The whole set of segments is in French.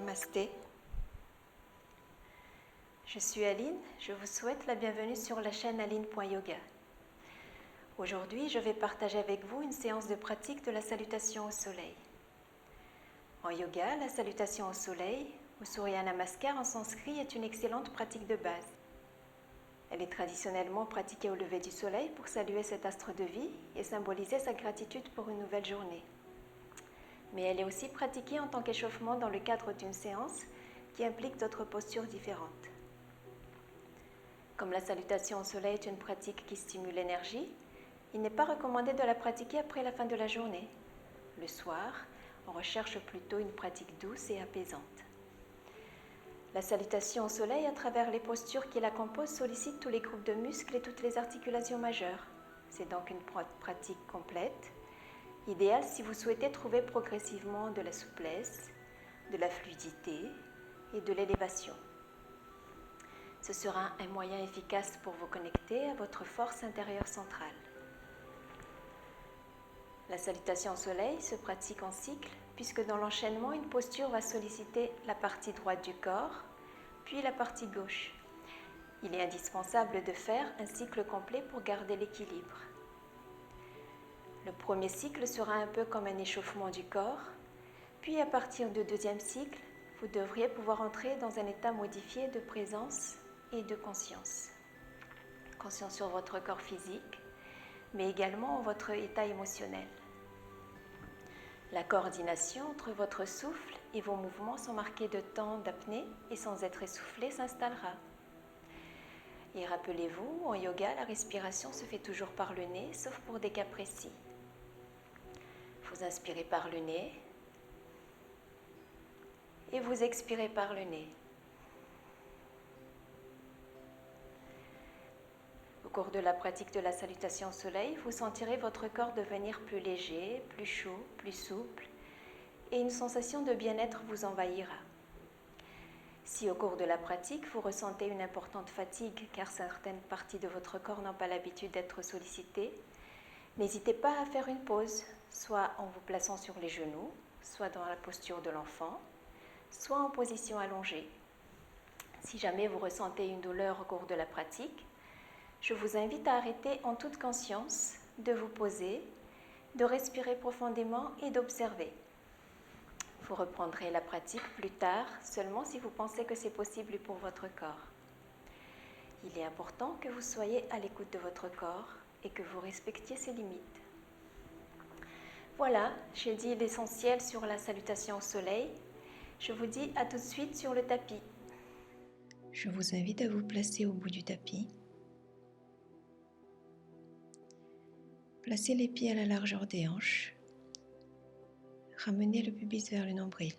Namasté. Je suis Aline, je vous souhaite la bienvenue sur la chaîne aline.yoga. Aujourd'hui, je vais partager avec vous une séance de pratique de la salutation au soleil. En yoga, la salutation au soleil, ou Surya Namaskar en sanskrit, est une excellente pratique de base. Elle est traditionnellement pratiquée au lever du soleil pour saluer cet astre de vie et symboliser sa gratitude pour une nouvelle journée. Mais elle est aussi pratiquée en tant qu'échauffement dans le cadre d'une séance qui implique d'autres postures différentes. Comme la salutation au soleil est une pratique qui stimule l'énergie, il n'est pas recommandé de la pratiquer après la fin de la journée. Le soir, on recherche plutôt une pratique douce et apaisante. La salutation au soleil à travers les postures qui la composent sollicite tous les groupes de muscles et toutes les articulations majeures. C'est donc une pratique complète, idéale si vous souhaitez trouver progressivement de la souplesse, de la fluidité et de l'élévation. Ce sera un moyen efficace pour vous connecter à votre force intérieure centrale. La salutation au soleil se pratique en cycle puisque dans l'enchaînement, une posture va solliciter la partie droite du corps, puis la partie gauche. Il est indispensable de faire un cycle complet pour garder l'équilibre. Le premier cycle sera un peu comme un échauffement du corps, puis à partir du deuxième cycle, vous devriez pouvoir entrer dans un état modifié de présence et de conscience. Conscience sur votre corps physique, mais également votre état émotionnel. La coordination entre votre souffle et vos mouvements sans marquer de temps d'apnée et sans être essoufflé s'installera. Et rappelez-vous, en yoga, la respiration se fait toujours par le nez, sauf pour des cas précis. Vous inspirez par le nez et vous expirez par le nez. Au cours de la pratique de la salutation au soleil, vous sentirez votre corps devenir plus léger, plus chaud, plus souple et une sensation de bien-être vous envahira. Si au cours de la pratique, vous ressentez une importante fatigue car certaines parties de votre corps n'ont pas l'habitude d'être sollicitées, n'hésitez pas à faire une pause, soit en vous plaçant sur les genoux, soit dans la posture de l'enfant, soit en position allongée. Si jamais vous ressentez une douleur au cours de la pratique, je vous invite à arrêter en toute conscience, de vous poser, de respirer profondément et d'observer. Vous reprendrez la pratique plus tard, seulement si vous pensez que c'est possible pour votre corps. Il est important que vous soyez à l'écoute de votre corps et que vous respectiez ses limites. Voilà, j'ai dit l'essentiel sur la salutation au soleil. Je vous dis à tout de suite sur le tapis. Je vous invite à vous placer au bout du tapis. Placez les pieds à la largeur des hanches. Ramenez le pubis vers le nombril.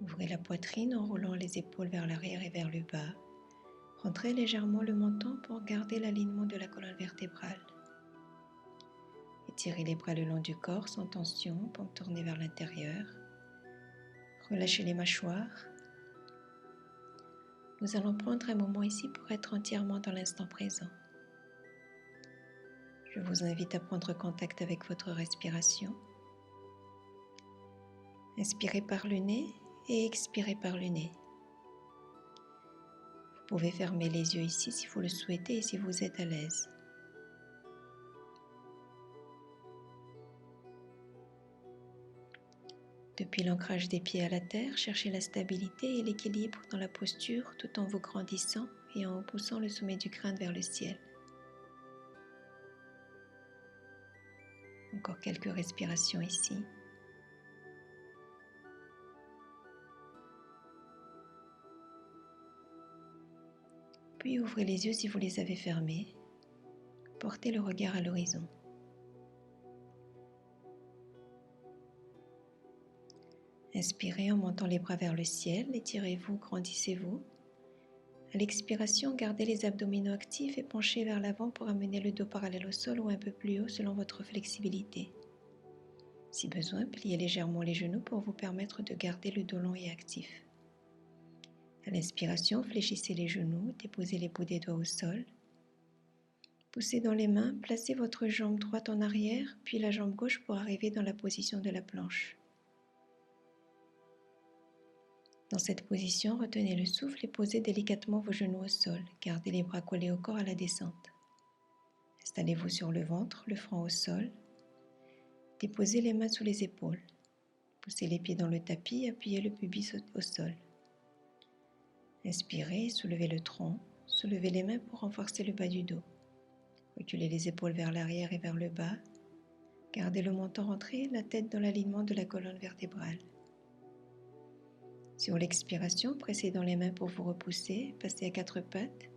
Ouvrez la poitrine en roulant les épaules vers l'arrière et vers le bas. Rentrez légèrement le menton pour garder l'alignement de la colonne vertébrale. Étirez les bras le long du corps sans tension, paume tournée vers l'intérieur. Relâchez les mâchoires. Nous allons prendre un moment ici pour être entièrement dans l'instant présent. Je vous invite à prendre contact avec votre respiration. Inspirez par le nez et expirez par le nez. Vous pouvez fermer les yeux ici si vous le souhaitez et si vous êtes à l'aise. Depuis l'ancrage des pieds à la terre, cherchez la stabilité et l'équilibre dans la posture tout en vous grandissant et en poussant le sommet du crâne vers le ciel. Encore quelques respirations ici. Puis ouvrez les yeux si vous les avez fermés. Portez le regard à l'horizon. Inspirez en montant les bras vers le ciel, étirez-vous, grandissez-vous. À l'expiration, gardez les abdominaux actifs et penchez vers l'avant pour amener le dos parallèle au sol ou un peu plus haut selon votre flexibilité. Si besoin, pliez légèrement les genoux pour vous permettre de garder le dos long et actif. À l'inspiration, fléchissez les genoux, déposez les bouts des doigts au sol. Poussez dans les mains, placez votre jambe droite en arrière, puis la jambe gauche pour arriver dans la position de la planche. Dans cette position, retenez le souffle et posez délicatement vos genoux au sol. Gardez les bras collés au corps à la descente. Installez-vous sur le ventre, le front au sol. Déposez les mains sous les épaules. Poussez les pieds dans le tapis et appuyez le pubis au sol. Inspirez, soulevez le tronc. Soulevez les mains pour renforcer le bas du dos. Reculez les épaules vers l'arrière et vers le bas. Gardez le menton rentré, la tête dans l'alignement de la colonne vertébrale. Sur l'expiration, pressez dans les mains pour vous repousser, passez à quatre pattes.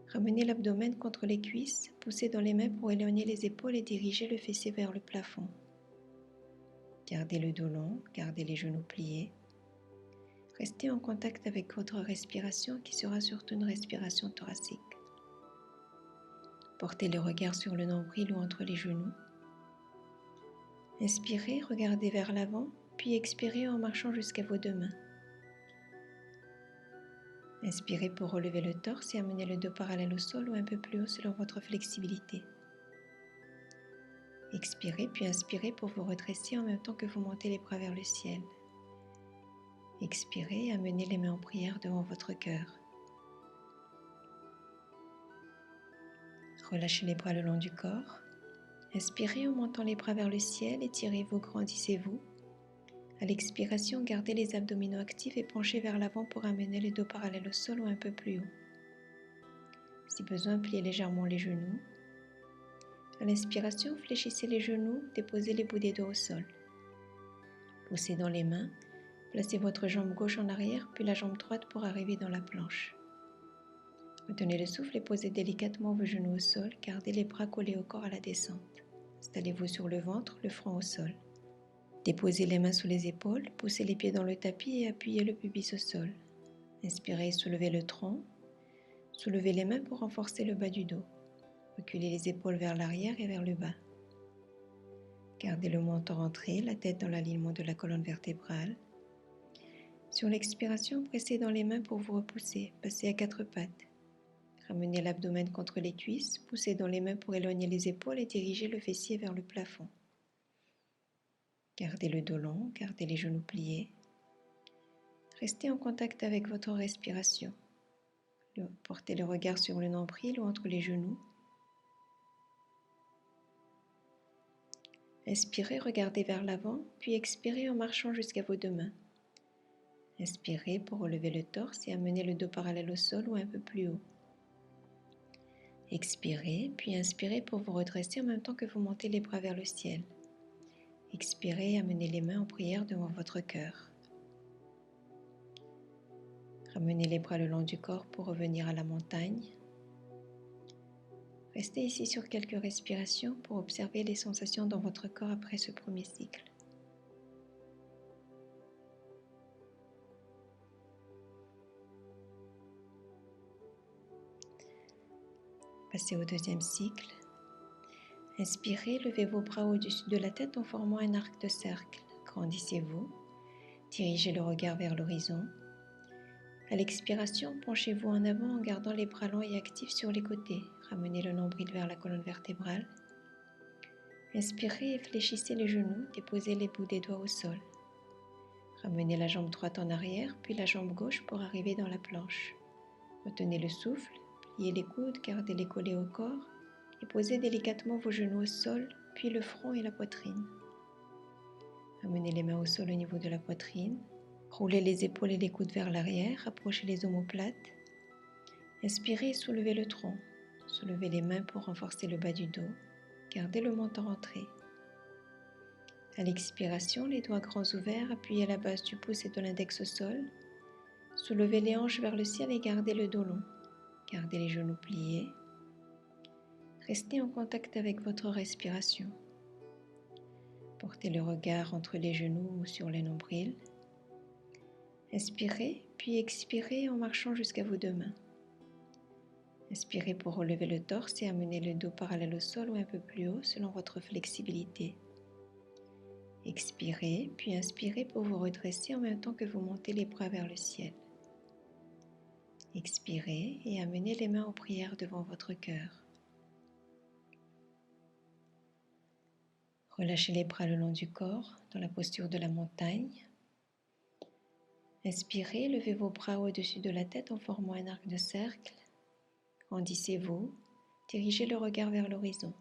Ramenez l'abdomen contre les cuisses, poussez dans les mains pour éloigner les épaules et diriger le fessier vers le plafond. Gardez le dos long, gardez les genoux pliés. Restez en contact avec votre respiration qui sera surtout une respiration thoracique. Portez le regard sur le nombril ou entre les genoux. Inspirez, regardez vers l'avant, puis expirez en marchant jusqu'à vos deux mains. Inspirez pour relever le torse et amener le dos parallèle au sol ou un peu plus haut selon votre flexibilité. Expirez puis inspirez pour vous redresser en même temps que vous montez les bras vers le ciel. Expirez et amenez les mains en prière devant votre cœur. Relâchez les bras le long du corps. Inspirez en montant les bras vers le ciel, étirez-vous, grandissez-vous. À l'expiration, gardez les abdominaux actifs et penchez vers l'avant pour amener le dos parallèle au sol ou un peu plus haut. Si besoin, pliez légèrement les genoux. À l'inspiration, fléchissez les genoux, déposez les bouts des doigts au sol. Poussez dans les mains, placez votre jambe gauche en arrière, puis la jambe droite pour arriver dans la planche. Retenez le souffle et posez délicatement vos genoux au sol, gardez les bras collés au corps à la descente. Installez-vous sur le ventre, le front au sol. Déposez les mains sous les épaules, poussez les pieds dans le tapis et appuyez le pubis au sol. Inspirez, soulevez le tronc. Soulevez les mains pour renforcer le bas du dos. Reculez les épaules vers l'arrière et vers le bas. Gardez le menton rentré, la tête dans l'alignement de la colonne vertébrale. Sur l'expiration, pressez dans les mains pour vous repousser, passez à quatre pattes. Ramenez l'abdomen contre les cuisses, poussez dans les mains pour éloigner les épaules et dirigez le fessier vers le plafond. Gardez le dos long, gardez les genoux pliés. Restez en contact avec votre respiration. Portez le regard sur le nombril ou entre les genoux. Inspirez, regardez vers l'avant, puis expirez en marchant jusqu'à vos deux mains. Inspirez pour relever le torse et amener le dos parallèle au sol ou un peu plus haut. Expirez, puis inspirez pour vous redresser en même temps que vous montez les bras vers le ciel. Expirez et amenez les mains en prière devant votre cœur. Ramenez les bras le long du corps pour revenir à la montagne. Restez ici sur quelques respirations pour observer les sensations dans votre corps après ce premier cycle. Passez au deuxième cycle. Inspirez, levez vos bras au-dessus de la tête en formant un arc de cercle. Grandissez-vous. Dirigez le regard vers l'horizon. À l'expiration, penchez-vous en avant en gardant les bras longs et actifs sur les côtés. Ramenez le nombril vers la colonne vertébrale. Inspirez et fléchissez les genoux, déposez les bouts des doigts au sol. Ramenez la jambe droite en arrière, puis la jambe gauche pour arriver dans la planche. Retenez le souffle, pliez les coudes, gardez-les collés au corps et posez délicatement vos genoux au sol, puis le front et la poitrine. Amenez les mains au sol au niveau de la poitrine. Roulez les épaules et les coudes vers l'arrière, rapprochez les omoplates. Inspirez et soulevez le tronc. Soulevez les mains pour renforcer le bas du dos. Gardez le menton rentré. À l'expiration, les doigts grands ouverts, appuyez la base du pouce et de l'index au sol. Soulevez les hanches vers le ciel et gardez le dos long. Gardez les genoux pliés. Restez en contact avec votre respiration. Portez le regard entre les genoux ou sur les nombrils. Inspirez, puis expirez en marchant jusqu'à vos deux mains. Inspirez pour relever le torse et amener le dos parallèle au sol ou un peu plus haut selon votre flexibilité. Expirez, puis inspirez pour vous redresser en même temps que vous montez les bras vers le ciel. Expirez et amenez les mains en prière devant votre cœur. Relâchez les bras le long du corps dans la posture de la montagne. Inspirez, levez vos bras au-dessus de la tête en formant un arc de cercle. Grandissez-vous, dirigez le regard vers l'horizon.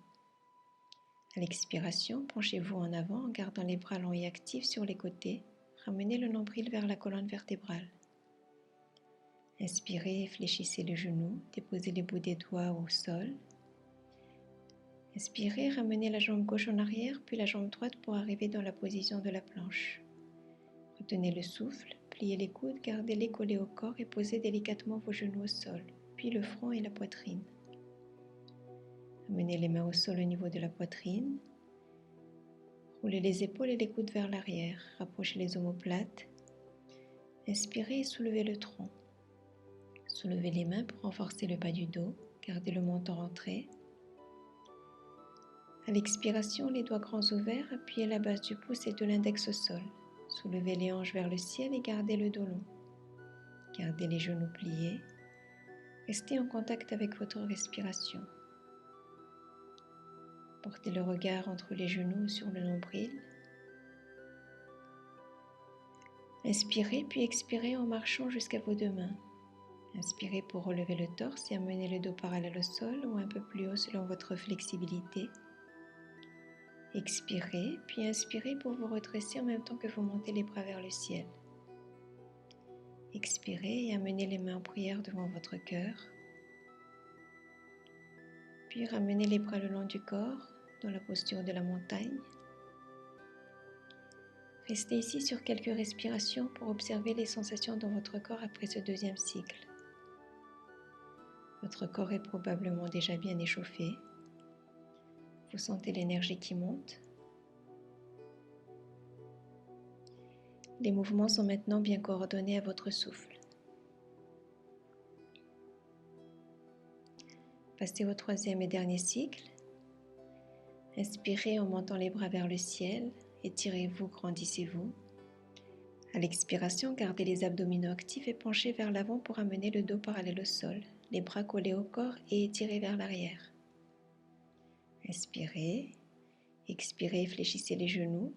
À l'expiration, penchez-vous en avant en gardant les bras longs et actifs sur les côtés. Ramenez le nombril vers la colonne vertébrale. Inspirez et fléchissez les genoux, déposez les bouts des doigts au sol. Inspirez, ramenez la jambe gauche en arrière, puis la jambe droite pour arriver dans la position de la planche. Retenez le souffle, pliez les coudes, gardez-les collés au corps et posez délicatement vos genoux au sol, puis le front et la poitrine. Amenez les mains au sol au niveau de la poitrine. Roulez les épaules et les coudes vers l'arrière. Rapprochez les omoplates. Inspirez et soulevez le tronc. Soulevez les mains pour renforcer le bas du dos. Gardez le menton rentré. À l'expiration, les doigts grands ouverts, appuyez la base du pouce et de l'index au sol. Soulevez les hanches vers le ciel et gardez le dos long. Gardez les genoux pliés. Restez en contact avec votre respiration. Portez le regard entre les genoux sur le nombril. Inspirez puis expirez en marchant jusqu'à vos deux mains. Inspirez pour relever le torse et amener le dos parallèle au sol ou un peu plus haut selon votre flexibilité. Expirez, puis inspirez pour vous redresser en même temps que vous montez les bras vers le ciel. Expirez et amenez les mains en prière devant votre cœur. Puis ramenez les bras le long du corps dans la posture de la montagne. Restez ici sur quelques respirations pour observer les sensations dans votre corps après ce deuxième cycle. Votre corps est probablement déjà bien échauffé. Vous sentez l'énergie qui monte. Les mouvements sont maintenant bien coordonnés à votre souffle. Passez au troisième et dernier cycle. Inspirez en montant les bras vers le ciel. Étirez-vous, grandissez-vous. À l'expiration, gardez les abdominaux actifs et penchez vers l'avant pour amener le dos parallèle au sol, les bras collés au corps et étirés vers l'arrière. Inspirez, expirez, fléchissez les genoux.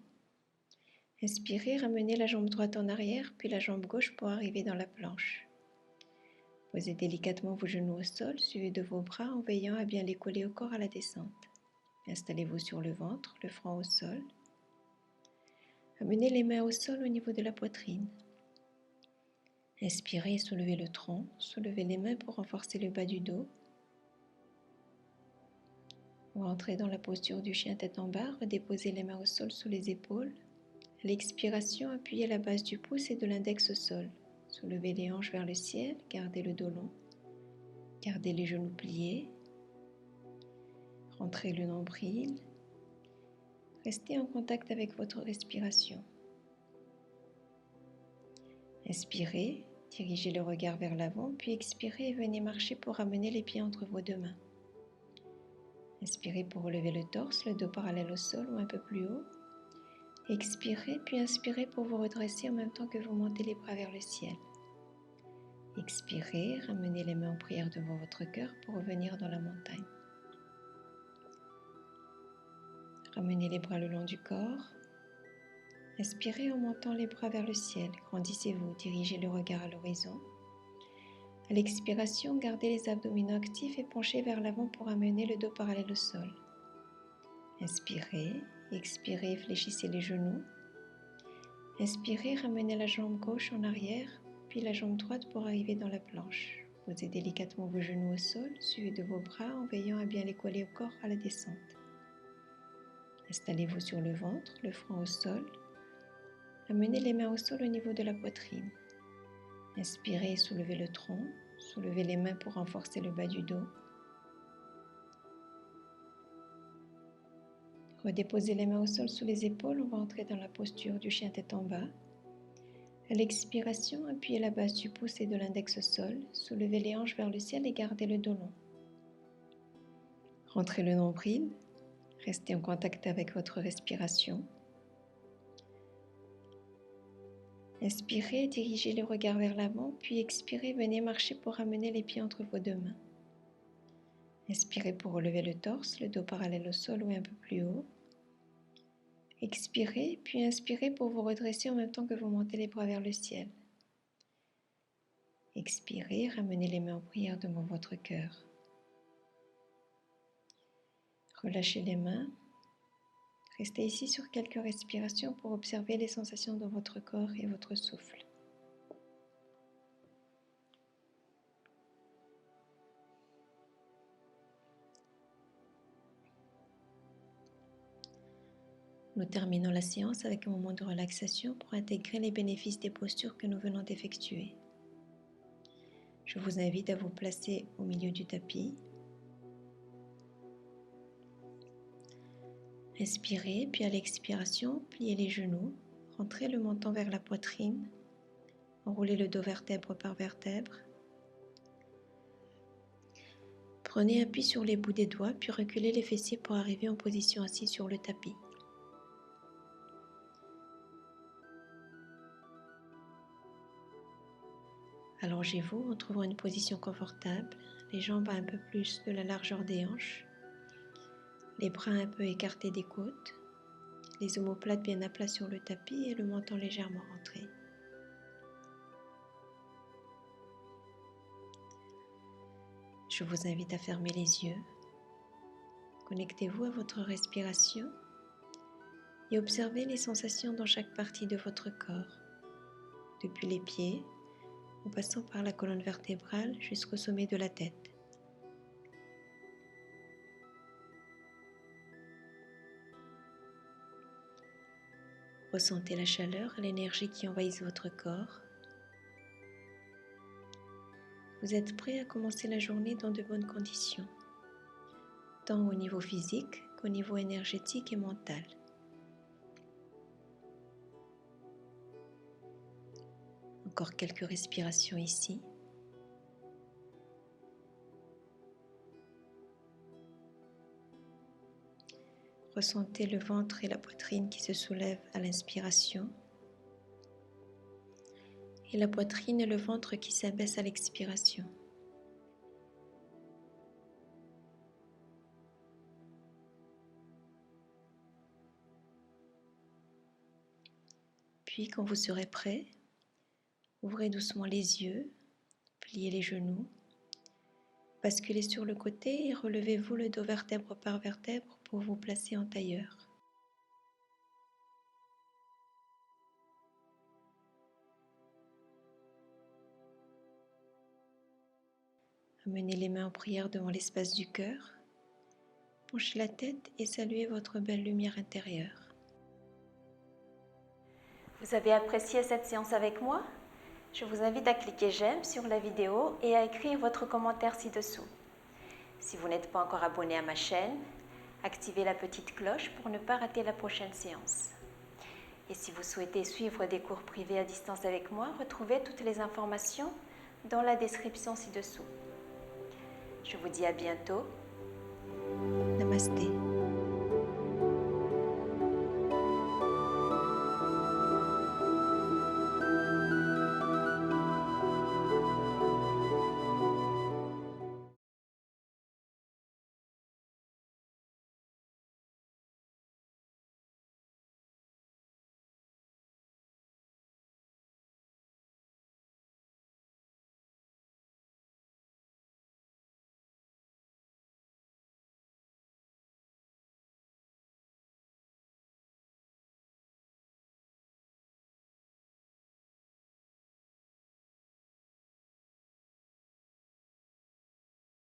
Inspirez, ramenez la jambe droite en arrière, puis la jambe gauche pour arriver dans la planche. Posez délicatement vos genoux au sol, suivez de vos bras en veillant à bien les coller au corps à la descente. Installez-vous sur le ventre, le front au sol. Amenez les mains au sol au niveau de la poitrine. Inspirez et soulevez le tronc, soulevez les mains pour renforcer le bas du dos. Rentrez dans la posture du chien tête en bas, redéposez les mains au sol sous les épaules. À l'expiration, appuyez la base du pouce et de l'index au sol. Soulevez les hanches vers le ciel, gardez le dos long. Gardez les genoux pliés. Rentrez le nombril. Restez en contact avec votre respiration. Inspirez, dirigez le regard vers l'avant, puis expirez et venez marcher pour ramener les pieds entre vos deux mains. Inspirez pour relever le torse, le dos parallèle au sol ou un peu plus haut. Expirez, puis inspirez pour vous redresser en même temps que vous montez les bras vers le ciel. Expirez, ramenez les mains en prière devant votre cœur pour revenir dans la montagne. Ramenez les bras le long du corps. Inspirez en montant les bras vers le ciel. Grandissez-vous, dirigez le regard à l'horizon. À l'expiration, gardez les abdominaux actifs et penchez vers l'avant pour amener le dos parallèle au sol. Inspirez, expirez, fléchissez les genoux. Inspirez, ramenez la jambe gauche en arrière, puis la jambe droite pour arriver dans la planche. Posez délicatement vos genoux au sol, suivez de vos bras en veillant à bien les coller au corps à la descente. Installez-vous sur le ventre, le front au sol. Amenez les mains au sol au niveau de la poitrine. Inspirez et soulevez le tronc. Soulevez les mains pour renforcer le bas du dos. Redéposez les mains au sol sous les épaules. On va entrer dans la posture du chien tête en bas. À l'expiration, appuyez la base du pouce et de l'index au sol. Soulevez les hanches vers le ciel et gardez le dos long. Rentrez le nombril. Restez en contact avec votre respiration. Inspirez, dirigez le regard vers l'avant, puis expirez, venez marcher pour ramener les pieds entre vos deux mains. Inspirez pour relever le torse, le dos parallèle au sol ou un peu plus haut. Expirez, puis inspirez pour vous redresser en même temps que vous montez les bras vers le ciel. Expirez, ramenez les mains en prière devant votre cœur. Relâchez les mains. Restez ici sur quelques respirations pour observer les sensations dans votre corps et votre souffle. Nous terminons la séance avec un moment de relaxation pour intégrer les bénéfices des postures que nous venons d'effectuer. Je vous invite à vous placer au milieu du tapis. Inspirez, puis à l'expiration, pliez les genoux, rentrez le menton vers la poitrine, enroulez le dos vertèbre par vertèbre. Prenez appui sur les bouts des doigts, puis reculez les fessiers pour arriver en position assise sur le tapis. Allongez-vous en trouvant une position confortable, les jambes à un peu plus de la largeur des hanches, les bras un peu écartés des côtes, les omoplates bien à plat sur le tapis et le menton légèrement rentré. Je vous invite à fermer les yeux. Connectez-vous à votre respiration et observez les sensations dans chaque partie de votre corps, depuis les pieds, en passant par la colonne vertébrale jusqu'au sommet de la tête. Ressentez la chaleur et l'énergie qui envahissent votre corps. Vous êtes prêt à commencer la journée dans de bonnes conditions, tant au niveau physique qu'au niveau énergétique et mental. Encore quelques respirations ici. Ressentez le ventre et la poitrine qui se soulèvent à l'inspiration et la poitrine et le ventre qui s'abaissent à l'expiration. Puis, quand vous serez prêt, ouvrez doucement les yeux, pliez les genoux, basculez sur le côté et relevez-vous le dos vertèbre par vertèbre pour vous placer en tailleur. Amenez les mains en prière devant l'espace du cœur, penchez la tête et saluez votre belle lumière intérieure. Vous avez apprécié cette séance avec moi? Je vous invite à cliquer j'aime sur la vidéo et à écrire votre commentaire ci-dessous. Si vous n'êtes pas encore abonné à ma chaîne, activez la petite cloche pour ne pas rater la prochaine séance. Et si vous souhaitez suivre des cours privés à distance avec moi, retrouvez toutes les informations dans la description ci-dessous. Je vous dis à bientôt. Namasté.